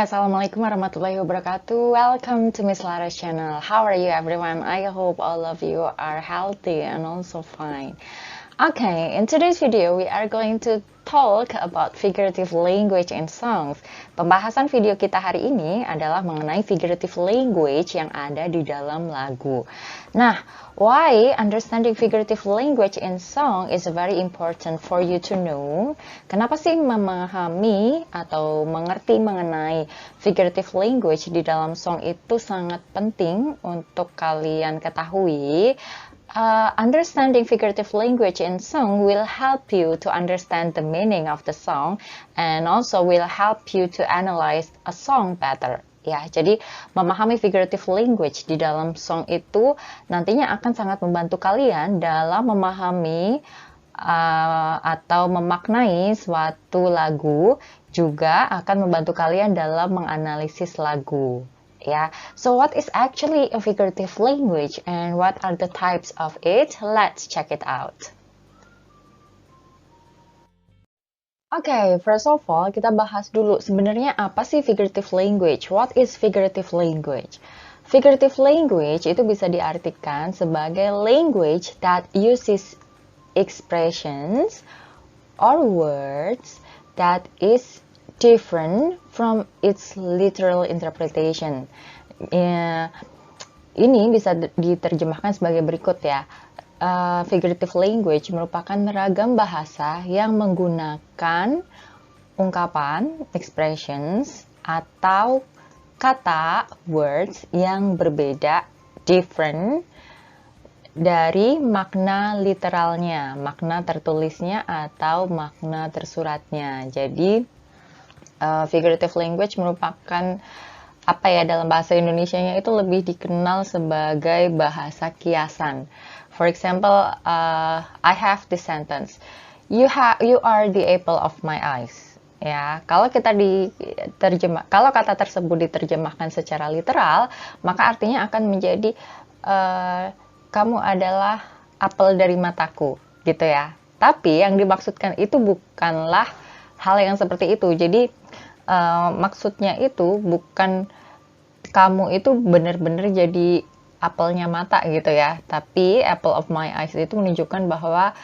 Assalamualaikum warahmatullahi wabarakatuh. Welcome to Miss Lara's channel. How are you everyone? I hope all of you are healthy and also fine. Okay, in today's video we are going to talk about figurative language in songs. Pembahasan video kita hari ini adalah mengenai figurative language yang ada di dalam lagu. Nah, why understanding figurative language in song is very important for you to know? Kenapa sih memahami atau mengerti mengenai figurative language di dalam song itu sangat penting untuk kalian ketahui? Understanding figurative language in song will help you to understand the meaning of the song and also will help you to analyze a song better. Ya, jadi memahami figurative language di dalam song itu nantinya akan sangat membantu kalian dalam memahami atau memaknai suatu lagu, juga akan membantu kalian dalam menganalisis lagu. Yeah, so what is actually a figurative language and what are the types of it? Let's check it out. Okay, first of all, kita bahas dulu sebenarnya apa sih figurative language? What is figurative language? Figurative language itu bisa diartikan sebagai language that uses expressions or words that is different from its literal interpretation. Ini bisa diterjemahkan sebagai berikut ya. Figurative language merupakan ragam bahasa yang menggunakan ungkapan, expressions, atau kata, words yang berbeda, different, dari makna literalnya, makna tertulisnya atau makna tersuratnya. Jadi, figurative language merupakan apa ya, dalam bahasa Indonesianya itu lebih dikenal sebagai bahasa kiasan. For example, I have this sentence, you are the apple of my eyes. Ya, kalau kata tersebut diterjemahkan secara literal, maka artinya akan menjadi kamu adalah apel dari mataku, gitu ya. Tapi yang dimaksudkan itu bukanlah hal yang seperti itu. Jadi maksudnya itu bukan kamu itu benar-benar jadi apelnya mata gitu ya. Tapi apple of my eyes itu menunjukkan bahwa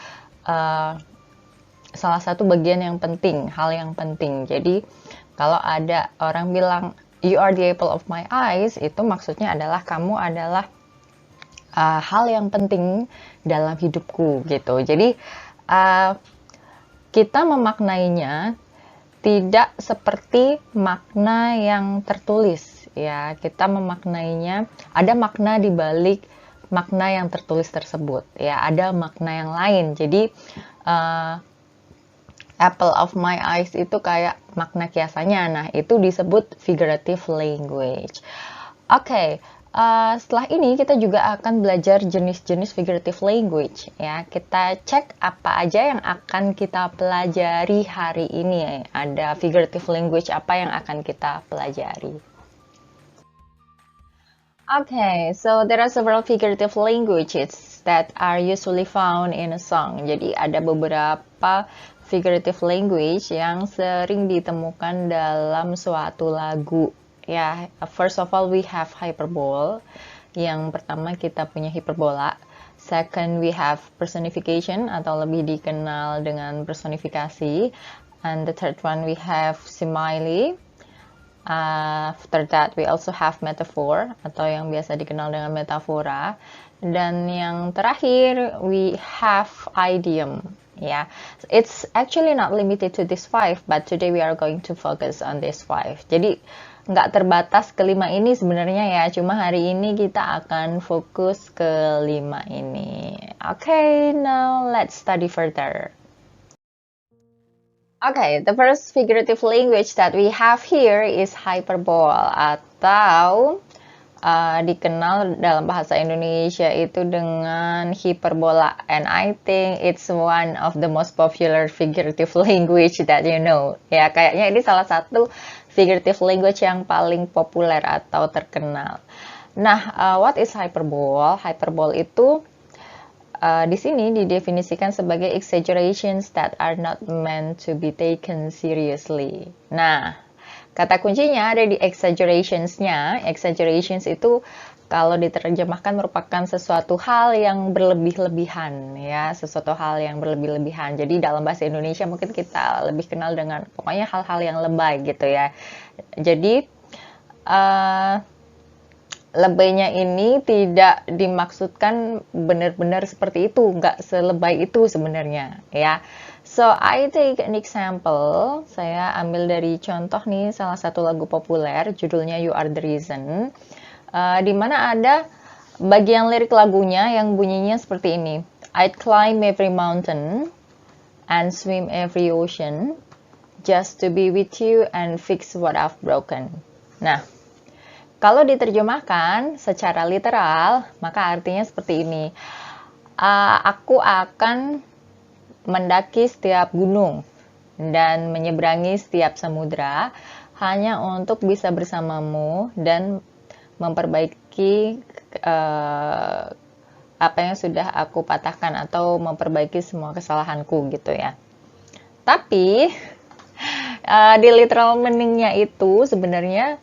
salah satu bagian yang penting, hal yang penting. Jadi kalau ada orang bilang you are the apple of my eyes, itu maksudnya adalah kamu adalah hal yang penting dalam hidupku gitu. Jadi kita memaknainya tidak seperti makna yang tertulis ya. Kita memaknainya ada makna di balik makna yang tertulis tersebut ya, ada makna yang lain. Jadi apple of my eyes itu kayak makna kiasannya. Nah, itu disebut figurative language. Oke. Setelah ini kita juga akan belajar jenis-jenis figurative language ya. Kita cek apa aja yang akan kita pelajari hari ini. Ada figurative language apa yang akan kita pelajari. Okay, so there are several figurative languages that are usually found in a song. Jadi ada beberapa figurative language yang sering ditemukan dalam suatu lagu. Ya, first of all we have hyperbole. Yang pertama kita punya hiperbola. Second we have personification atau lebih dikenal dengan personifikasi. And the third one we have simile. After that we also have metaphor atau yang biasa dikenal dengan metafora. Dan yang terakhir we have idiom. Yeah, it's actually not limited to this 5, but today we are going to focus on this 5. Jadi nggak terbatas ke 5 ini sebenarnya ya, cuma hari ini kita akan fokus ke 5 ini. Okay, now let's study further. Okay, the first figurative language that we have here is hyperbole atau dikenal dalam bahasa Indonesia itu dengan hiperbola, and I think it's one of the most popular figurative language that you know. Ya, kayaknya ini salah satu figurative language yang paling populer atau terkenal. Nah, what is hyperbole? Hyperbole itu di sini didefinisikan sebagai exaggerations that are not meant to be taken seriously. Nah, Kata kuncinya ada di exaggerations-nya. Exaggerations itu kalau diterjemahkan merupakan sesuatu hal yang berlebih-lebihan, ya, sesuatu hal yang berlebih-lebihan. Jadi dalam bahasa Indonesia mungkin kita lebih kenal dengan pokoknya hal-hal yang lebay gitu ya. Jadi lebaynya ini tidak dimaksudkan benar-benar seperti itu, nggak selebay itu sebenarnya, ya. So, I take an example. Saya ambil dari contoh nih, salah satu lagu populer, judulnya You Are The Reason, di mana ada bagian lirik lagunya yang bunyinya seperti ini. I'd climb every mountain and swim every ocean just to be with you and fix what I've broken. Nah, kalau diterjemahkan secara literal, maka artinya seperti ini. Aku akan mendaki setiap gunung dan menyeberangi setiap samudra hanya untuk bisa bersamamu dan memperbaiki apa yang sudah aku patahkan atau memperbaiki semua kesalahanku gitu ya. Tapi di literal meaningnya itu sebenarnya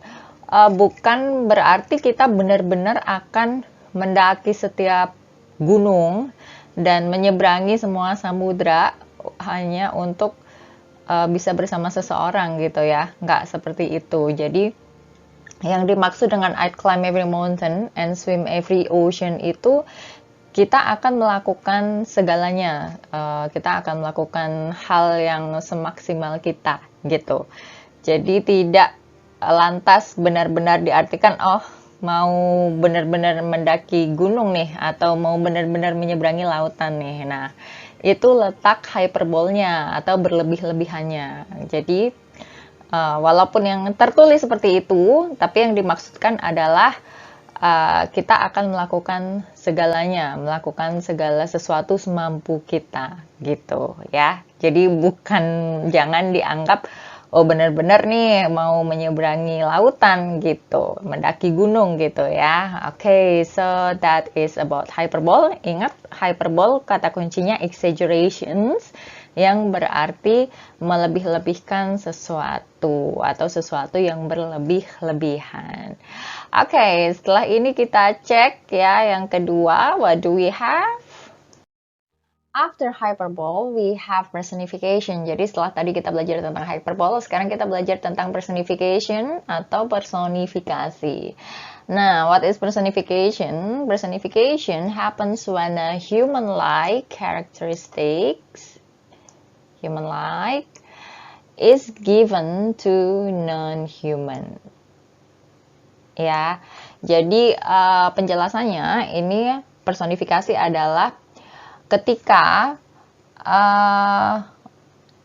bukan berarti kita benar-benar akan mendaki setiap gunung dan menyeberangi semua samudra hanya untuk bisa bersama seseorang gitu ya. Nggak seperti itu. Jadi yang dimaksud dengan I'd climb every mountain and swim every ocean itu kita akan melakukan segalanya. Kita akan melakukan hal yang semaksimal kita gitu. Jadi tidak lantas benar-benar diartikan mau benar-benar mendaki gunung nih atau mau benar-benar menyeberangi lautan nih. Nah, itu letak hyperbolnya atau berlebih-lebihannya. Jadi walaupun yang tertulis seperti itu, tapi yang dimaksudkan adalah kita akan melakukan segalanya, melakukan segala sesuatu semampu kita gitu ya. Jadi jangan dianggap benar-benar nih mau menyeberangi lautan gitu, mendaki gunung gitu ya. Oke, so that is about hyperbole. Ingat, hyperbole kata kuncinya exaggerations, yang berarti melebih-lebihkan sesuatu atau sesuatu yang berlebih-lebihan. Oke, setelah ini kita cek ya yang kedua, what do we have? After hyperbole, we have personification. Jadi setelah tadi kita belajar tentang hyperbole, sekarang kita belajar tentang personification atau personifikasi. Nah, what is personification? Personification happens when a human-like characteristics, human-like, is given to non-human. Ya, jadi penjelasannya ini personifikasi adalah ketika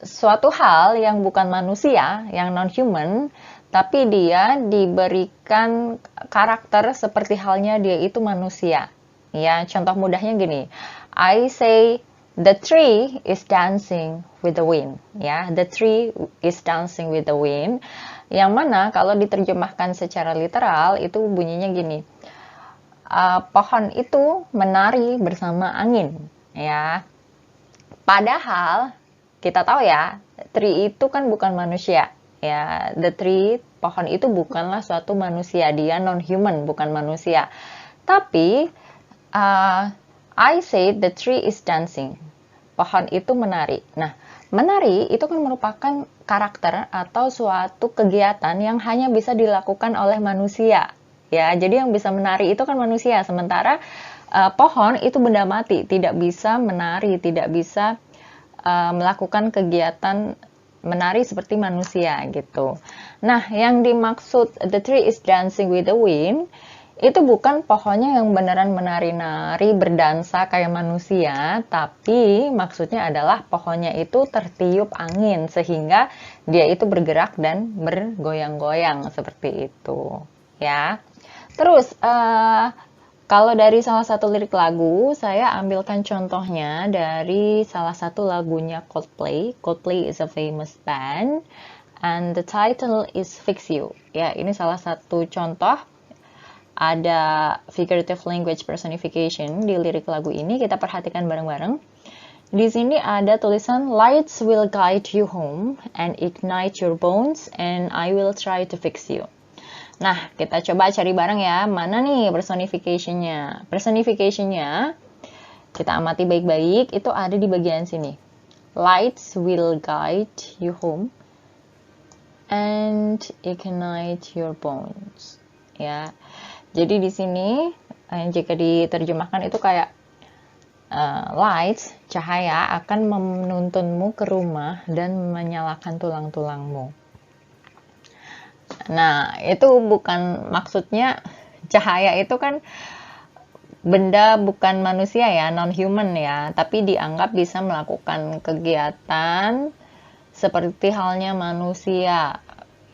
suatu hal yang bukan manusia, yang non-human, tapi dia diberikan karakter seperti halnya dia itu manusia. Ya, contoh mudahnya gini. I say the tree is dancing with the wind. Ya, the tree is dancing with the wind. Yang mana kalau diterjemahkan secara literal itu bunyinya gini. Pohon itu menari bersama angin. Ya, padahal kita tahu ya, tree itu kan bukan manusia. Ya, the tree, pohon itu bukanlah suatu manusia, dia non-human, bukan manusia. Tapi I say the tree is dancing. Pohon itu menari. Nah, menari itu kan merupakan karakter atau suatu kegiatan yang hanya bisa dilakukan oleh manusia. Ya, jadi yang bisa menari itu kan manusia, sementara pohon itu benda mati, tidak bisa menari, tidak bisa melakukan kegiatan menari seperti manusia gitu. Nah, yang dimaksud the tree is dancing with the wind itu bukan pohonnya yang beneran menari-nari berdansa kayak manusia, tapi maksudnya adalah pohonnya itu tertiup angin sehingga dia itu bergerak dan bergoyang-goyang seperti itu, ya. Terus kalau dari salah satu lirik lagu, saya ambilkan contohnya dari salah satu lagunya Coldplay. Coldplay is a famous band, and the title is Fix You. Ya, ini salah satu contoh. Ada figurative language personification di lirik lagu ini. Kita perhatikan bareng-bareng. Di sini ada tulisan lights will guide you home and ignite your bones and I will try to fix you. Nah, kita coba cari bareng ya, mana nih personification-nya. Personification-nya, kita amati baik-baik, itu ada di bagian sini. Lights will guide you home and ignite your bones. Ya, jadi di sini jika diterjemahkan itu kayak lights, cahaya akan menuntunmu ke rumah dan menyalakan tulang-tulangmu. Nah, itu bukan maksudnya cahaya itu kan benda bukan manusia ya, non-human ya, tapi dianggap bisa melakukan kegiatan seperti halnya manusia.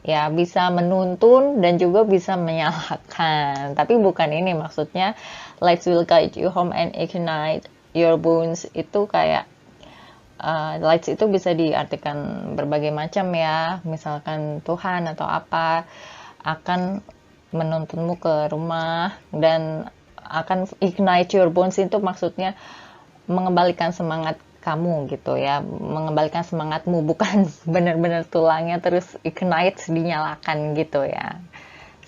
Ya, bisa menuntun dan juga bisa menyalakan. Tapi bukan ini maksudnya lights will guide you home and ignite your bones itu kayak lights itu bisa diartikan berbagai macam ya, misalkan Tuhan atau apa akan menuntunmu ke rumah dan akan ignite your bones itu maksudnya mengembalikan semangat kamu gitu ya, mengembalikan semangatmu, bukan benar-benar tulangnya terus ignite dinyalakan gitu ya.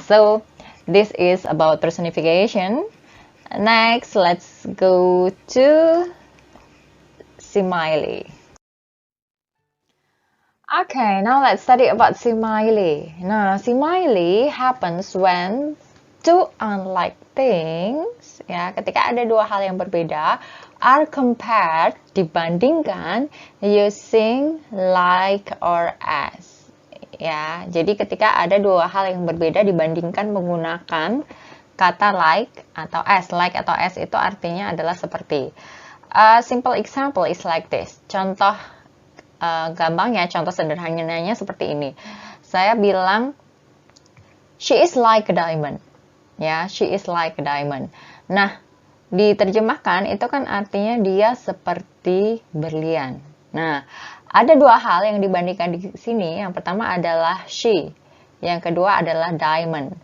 So this is about personification. Next, let's go to simile. Okay, now let's study about simile. Nah, simile happens when two unlike things, ya, ketika ada dua hal yang berbeda, are compared, dibandingkan, using like or as. Ya, jadi ketika ada dua hal yang berbeda dibandingkan menggunakan kata like atau as. Like atau as itu artinya adalah seperti. A simple example is like this. Contoh gampangnya, contoh sederhananya seperti ini. Saya bilang, she is like a diamond. Ya, she is like a diamond. Nah, diterjemahkan itu kan artinya dia seperti berlian. Nah, ada dua hal yang dibandingkan di sini. Yang pertama adalah she. Yang kedua adalah diamond.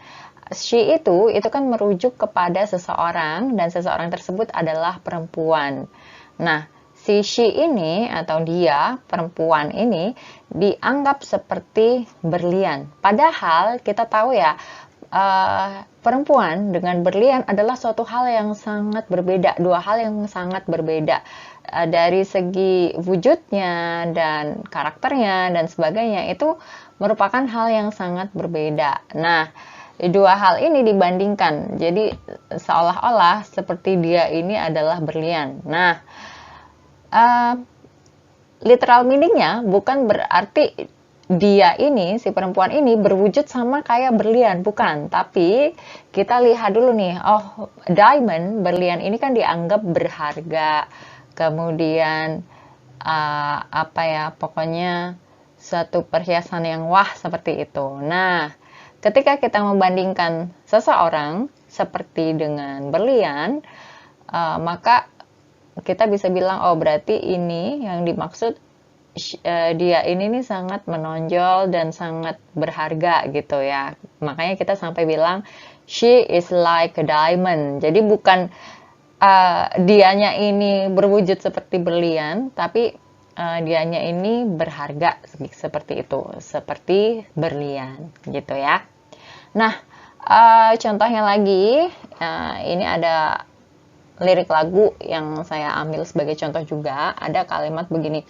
She itu kan merujuk kepada seseorang dan seseorang tersebut adalah perempuan. Nah, si she ini atau dia, perempuan ini dianggap seperti berlian. Padahal kita tahu ya, perempuan dengan berlian adalah suatu hal yang sangat berbeda, dua hal yang sangat berbeda. Dari segi wujudnya dan karakternya dan sebagainya itu merupakan hal yang sangat berbeda. Nah, dua hal ini dibandingkan, jadi seolah-olah seperti dia ini adalah berlian. Nah, literal meaningnya bukan berarti dia ini, si perempuan ini berwujud sama kayak berlian, bukan. Tapi kita lihat dulu nih, oh diamond, berlian ini kan dianggap berharga, kemudian apa ya, pokoknya suatu perhiasan yang wah seperti itu. Nah, ketika kita membandingkan seseorang seperti dengan berlian, maka kita bisa bilang, oh berarti ini yang dimaksud dia ini nih sangat menonjol dan sangat berharga gitu ya. Makanya kita sampai bilang, she is like a diamond. Jadi bukan dianya ini berwujud seperti berlian, tapi dianya ini berharga seperti itu, seperti berlian gitu ya. Nah, contohnya lagi, ini ada lirik lagu yang saya ambil sebagai contoh juga. Ada kalimat begini,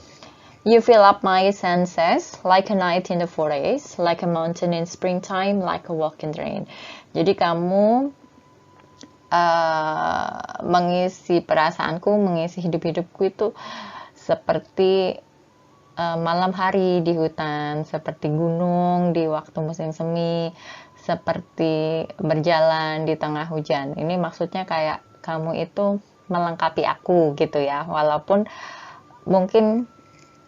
you fill up my senses like a night in the forest, like a mountain in springtime, like a walk in the rain. Jadi kamu mengisi perasaanku, mengisi hidup-hidupku itu seperti malam hari di hutan, seperti gunung di waktu musim semi, seperti berjalan di tengah hujan. Ini maksudnya kayak kamu itu melengkapi aku gitu ya. Walaupun mungkin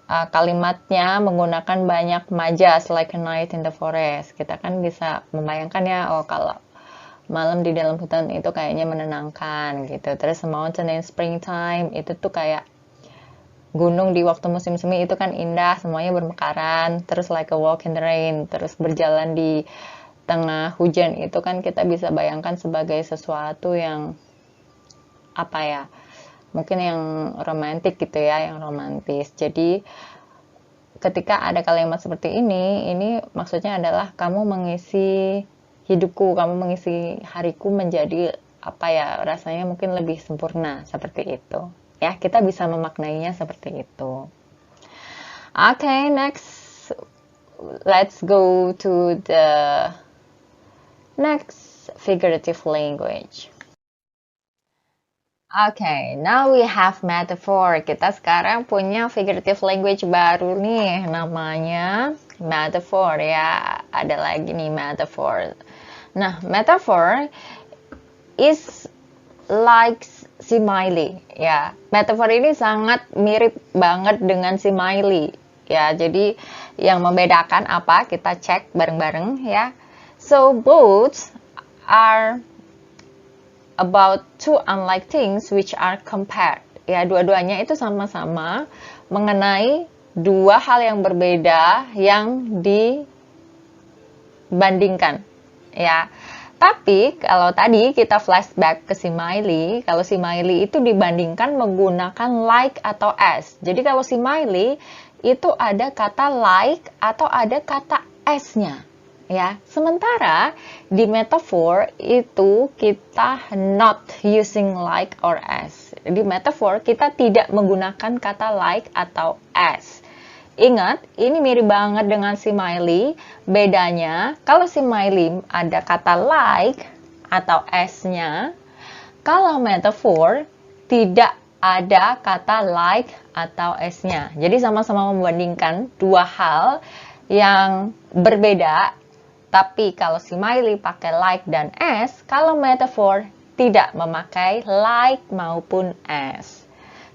kalimatnya menggunakan banyak majas, like a night in the forest. Kita kan bisa membayangkan ya, oh kalau malam di dalam hutan itu kayaknya menenangkan gitu. Terus mountain in springtime itu tuh kayak gunung di waktu musim semi itu kan indah, semuanya bermekaran. Terus like a walk in the rain, terus berjalan di tengah hujan itu kan kita bisa bayangkan sebagai sesuatu yang apa ya, mungkin yang romantis gitu ya, yang romantis. Jadi ketika ada kalimat seperti ini maksudnya adalah kamu mengisi hidupku, kamu mengisi hariku menjadi apa ya, rasanya mungkin lebih sempurna, seperti itu. Ya, kita bisa memaknainya seperti itu. Okay, next, let's go to the next figurative language. Okay, now we have metaphor. Kita sekarang punya figurative language baru nih, namanya metaphor ya. Ada lagi nih metaphor. Nah, metaphor is like simile ya. Metaphor ini sangat mirip banget dengan simile ya. Jadi yang membedakan apa? Kita cek bareng-bareng ya. So both are about two unlike things which are compared. Ya, dua-duanya itu sama-sama mengenai dua hal yang berbeda yang dibandingkan. Ya. Tapi kalau tadi kita flashback ke simile, kalau simile itu dibandingkan menggunakan like atau as. Jadi kalau simile itu ada kata like atau ada kata as-nya. Ya, sementara di metaphor itu kita not using like or as. Di metaphor kita tidak menggunakan kata like atau as. Ingat, ini mirip banget dengan simile. Bedanya, kalau simile ada kata like atau as-nya. Kalau metaphor tidak ada kata like atau as-nya. Jadi sama-sama membandingkan dua hal yang berbeda. Tapi kalau simile pakai like dan as, kalau metaphor tidak memakai like maupun as.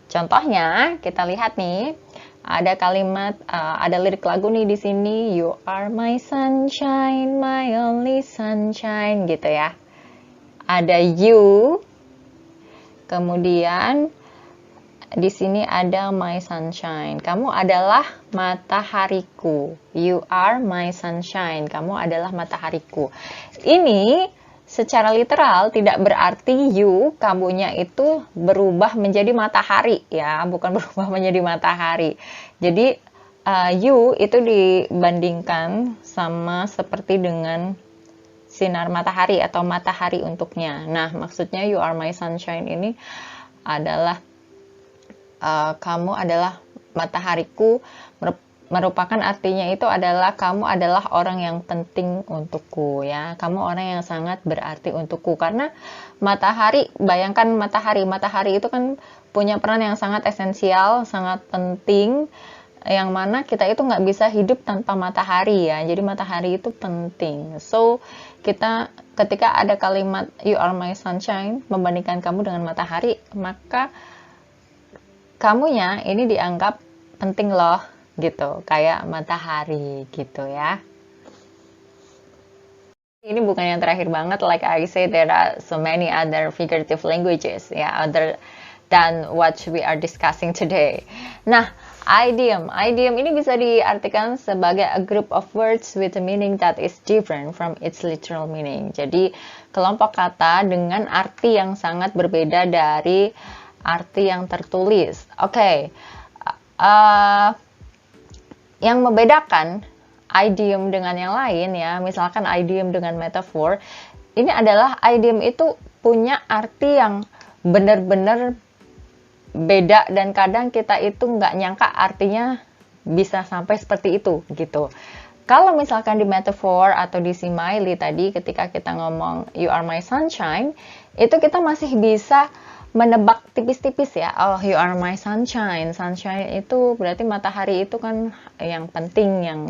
Contohnya, kita lihat nih, ada kalimat, ada lirik lagu nih di sini, you are my sunshine, my only sunshine, gitu ya. Ada you, kemudian di sini ada my sunshine. Kamu adalah matahariku. You are my sunshine. Kamu adalah matahariku. Ini secara literal tidak berarti you, kamunya itu berubah menjadi matahari ya, bukan berubah menjadi matahari. Jadi you itu dibandingkan sama seperti dengan sinar matahari atau matahari untuknya. Nah, maksudnya you are my sunshine ini adalah kamu adalah matahariku, merupakan artinya itu adalah kamu adalah orang yang penting untukku ya. Kamu orang yang sangat berarti untukku, karena matahari, bayangkan matahari itu kan punya peran yang sangat esensial, sangat penting, yang mana kita itu nggak bisa hidup tanpa matahari ya. Jadi matahari itu penting. So kita ketika ada kalimat you are my sunshine membandingkan kamu dengan matahari, maka kamunya ini dianggap penting loh, gitu, kayak matahari gitu ya. Ini bukan yang terakhir banget, like I say, there are so many other figurative languages ya, other than what we are discussing today. Nah, idiom ini bisa diartikan sebagai a group of words with a meaning that is different from its literal meaning. Jadi kelompok kata dengan arti yang sangat berbeda dari arti yang tertulis. Oke. Yang membedakan idiom dengan yang lain ya, misalkan idiom dengan metaphor, ini adalah idiom itu punya arti yang benar-benar beda, dan kadang kita itu nggak nyangka artinya bisa sampai seperti itu gitu. Kalau misalkan di metaphor atau di simile tadi, ketika kita ngomong you are my sunshine, itu kita masih bisa menebak tipis-tipis ya. Oh, you are my sunshine. Sunshine itu berarti matahari itu kan yang penting, yang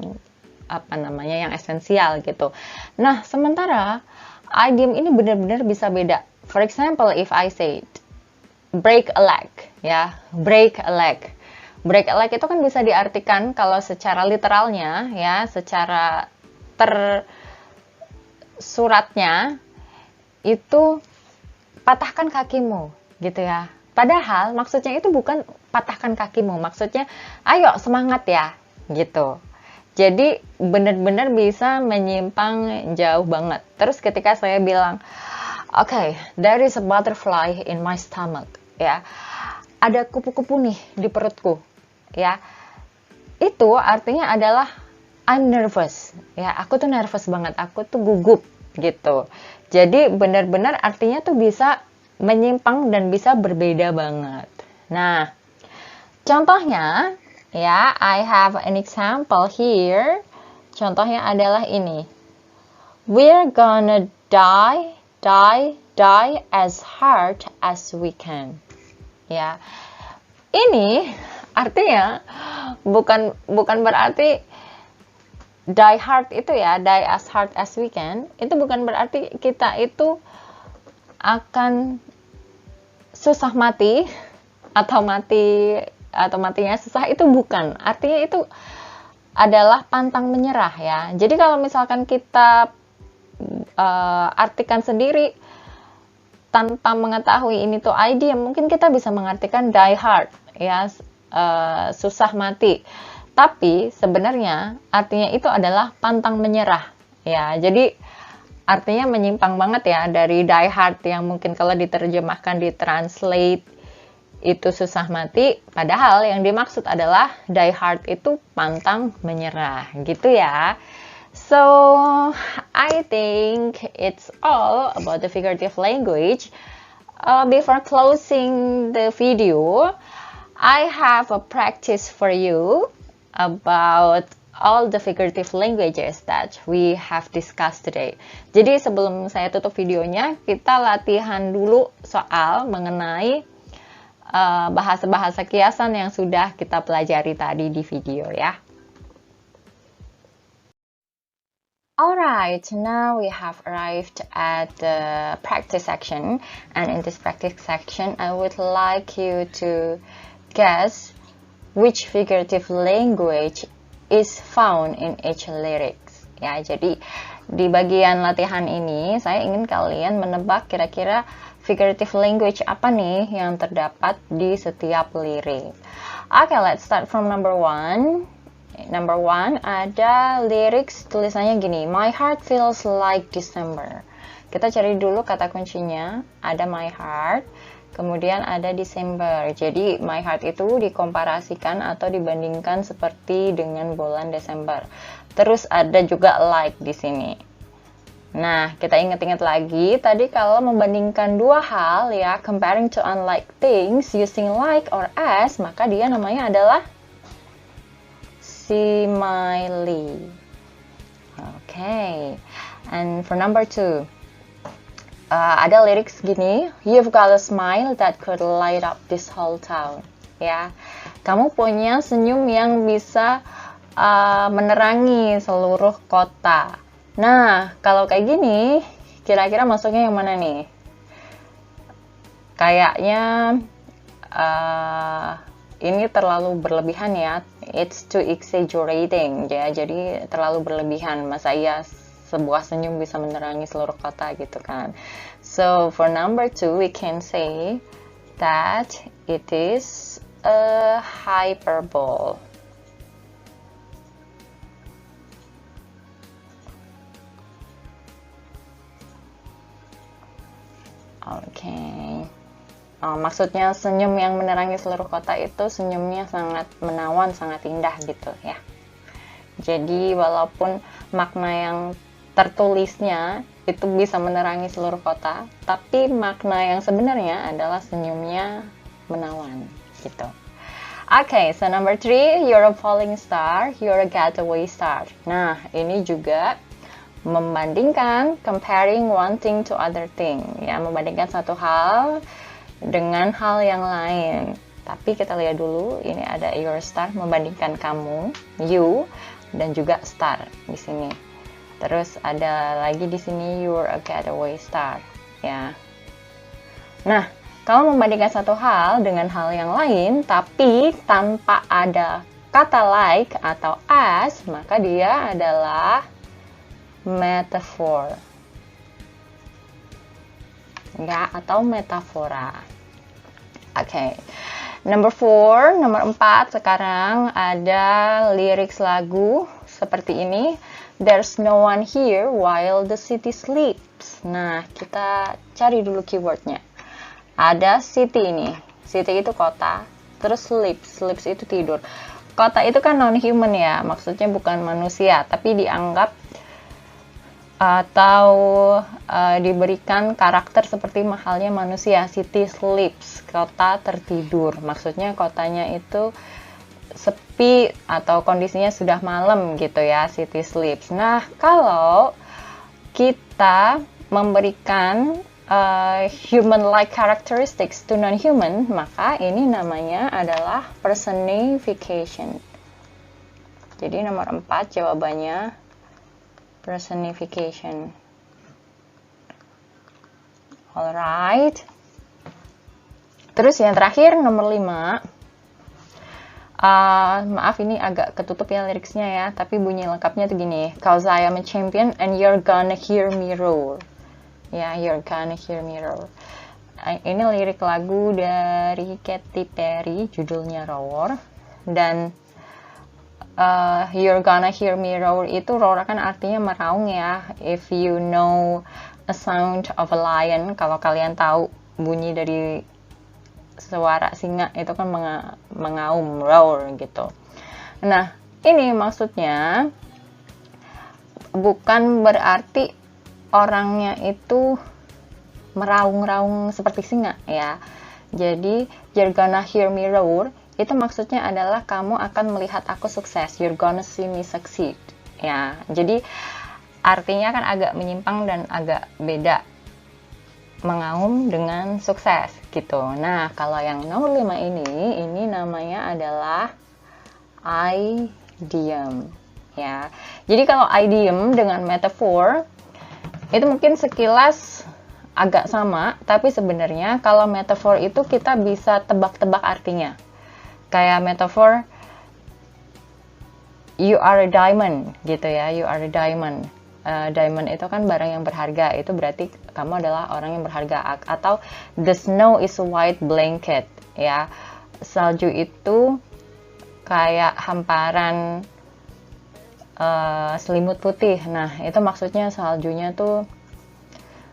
apa namanya, yang esensial gitu. Nah, sementara idiom ini benar-benar bisa beda. For example, if I say break a leg ya, break a leg. Break a leg itu kan bisa diartikan kalau secara literalnya ya, secara tersuratnya itu patahkan kakimu gitu ya. Padahal maksudnya itu bukan patahkan kakimu, maksudnya ayo semangat ya gitu. Jadi benar-benar bisa menyimpang jauh banget. Terus ketika saya bilang, okay, there is a butterfly in my stomach ya. Ada kupu-kupu nih di perutku, ya. Itu artinya adalah I'm nervous, ya. Aku tuh nervous banget, aku tuh gugup gitu. Jadi benar-benar artinya tuh bisa menyimpang dan bisa berbeda banget. Nah, contohnya, ya, I have an example here. Contohnya adalah ini. We're gonna die as hard as we can. Ya, ini artinya bukan berarti die hard itu ya, die as hard as we can. Itu bukan berarti kita itu akan susah mati atau matinya susah, itu bukan. Artinya itu adalah pantang menyerah ya. Jadi kalau misalkan kita artikan sendiri tanpa mengetahui ini tuh idea, mungkin kita bisa mengartikan die hard ya, susah mati. Tapi sebenarnya artinya itu adalah pantang menyerah ya. Jadi artinya menyimpang banget ya dari die hard yang mungkin kalau diterjemahkan, ditranslate itu susah mati, padahal yang dimaksud adalah die hard itu pantang menyerah gitu ya. So, I think it's all about the figurative language. Before closing the video, I have a practice for you about all the figurative languages that we have discussed today. Jadi sebelum saya tutup videonya, kita latihan dulu soal mengenai bahasa-bahasa kiasan yang sudah kita pelajari tadi di video ya. Alright, now we have arrived at the practice section, and in this practice section I would like you to guess which figurative language is found in each lyrics. Ya, jadi di bagian latihan ini saya ingin kalian menebak kira-kira figurative language apa nih yang terdapat di setiap lirik. Okay, let's start from number one. Number one, ada lyrics tulisannya gini, my heart feels like December. Kita cari dulu kata kuncinya, ada my heart, kemudian ada December. Jadi my heart itu dikomparasikan atau dibandingkan seperti dengan bulan Desember. Terus ada juga like di sini. Nah, kita ingat-ingat lagi, tadi kalau membandingkan dua hal ya, comparing to unlike things using like or as, maka dia namanya adalah simile. Okay, and for number two, ada lyrics gini, you've got a smile that could light up this whole town. Ya, kamu punya senyum yang bisa menerangi seluruh kota. Nah, kalau kayak gini, kira-kira masuknya yang mana nih? Kayaknya ini terlalu berlebihan ya, it's too exaggerating ya, jadi terlalu berlebihan. Masa iya sebuah senyum bisa menerangi seluruh kota gitu kan. So for number two we can say that it is a hyperbole. Okay. Maksudnya senyum yang menerangi seluruh kota itu senyumnya sangat menawan, sangat indah gitu ya. Jadi walaupun makna yang tertulisnya itu bisa menerangi seluruh kota, tapi makna yang sebenarnya adalah senyumnya menawan gitu. Okay, so number three, you're a falling star, you're a getaway star. Nah, ini juga membandingkan, comparing one thing to other thing ya, membandingkan satu hal dengan hal yang lain. Tapi kita lihat dulu, ini ada your star, membandingkan kamu, you, dan juga star di sini. Terus ada lagi di sini you're a getaway star, ya. Nah, kalau membandingkan satu hal dengan hal yang lain, tapi tanpa ada kata like atau as, maka dia adalah metaphor. Ya, atau metafora. Okay. Number 4, nomor 4 sekarang ada lyrics lagu seperti ini. There's no one here while the city sleeps. Nah, kita cari dulu keywordnya. Ada city ini. City itu kota, terus sleeps itu tidur. Kota itu kan non-human ya, maksudnya bukan manusia, tapi dianggap atau diberikan karakter seperti halnya manusia. City sleeps, kota tertidur. Maksudnya kotanya itu sepi atau kondisinya sudah malam gitu ya, city sleeps. Nah, kalau kita memberikan human-like characteristics to non-human, maka ini namanya adalah personification. Jadi nomor 4 jawabannya personification. Alright. Terus yang terakhir nomor 5. Maaf ini agak ketutup ya liriknya ya, tapi bunyi lengkapnya tuh gini. Cause I am a champion and you're gonna hear me roar. Ya, you're gonna hear me roar. Ini lirik lagu dari Katy Perry, judulnya Roar. Dan you're gonna hear me roar itu roar kan artinya meraung ya. If you know a sound of a lion, kalau kalian tahu bunyi dari suara singa itu kan mengaum, roar gitu. Nah, ini maksudnya bukan berarti orangnya itu meraung-raung seperti singa ya. Jadi you're gonna hear me roar itu maksudnya adalah kamu akan melihat aku sukses, you're gonna see me succeed ya. Jadi artinya kan agak menyimpang dan agak beda, mengaum dengan sukses gitu. Nah, kalau yang nomor 5 ini namanya adalah idiom ya. Jadi kalau idiom dengan metafor itu mungkin sekilas agak sama, tapi sebenarnya kalau metafor itu kita bisa tebak-tebak artinya. Kayak metafor you are a diamond gitu ya, you are a diamond. Diamond itu kan barang yang berharga, itu berarti kamu adalah orang yang berharga. Atau the snow is a white blanket ya, salju itu kayak hamparan selimut putih. Nah, itu maksudnya saljunya tuh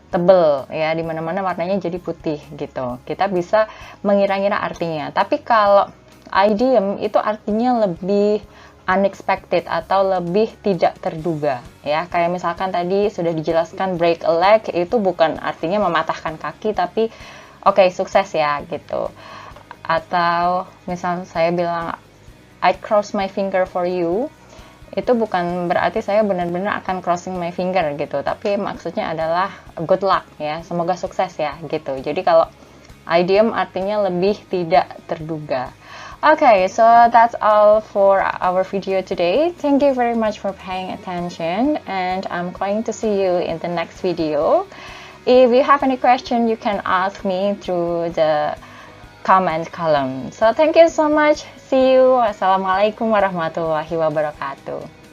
tebel ya, dimana-mana warnanya jadi putih gitu. Kita bisa mengira-ngira artinya. Tapi kalau idiom itu artinya lebih unexpected atau lebih tidak terduga ya. Kayak misalkan tadi sudah dijelaskan break a leg itu bukan artinya mematahkan kaki, tapi oke, sukses ya gitu. Atau misal saya bilang I cross my finger for you, itu bukan berarti saya benar-benar akan crossing my finger gitu, tapi maksudnya adalah good luck ya, semoga sukses ya gitu. Jadi kalau idiom artinya lebih tidak terduga. Okay, so that's all for our video today. Thank you very much for paying attention, and I'm going to see you in the next video. If you have any question, you can ask me through the comment column. So thank you so much. See you. Wassalamualaikum warahmatullahi wabarakatuh.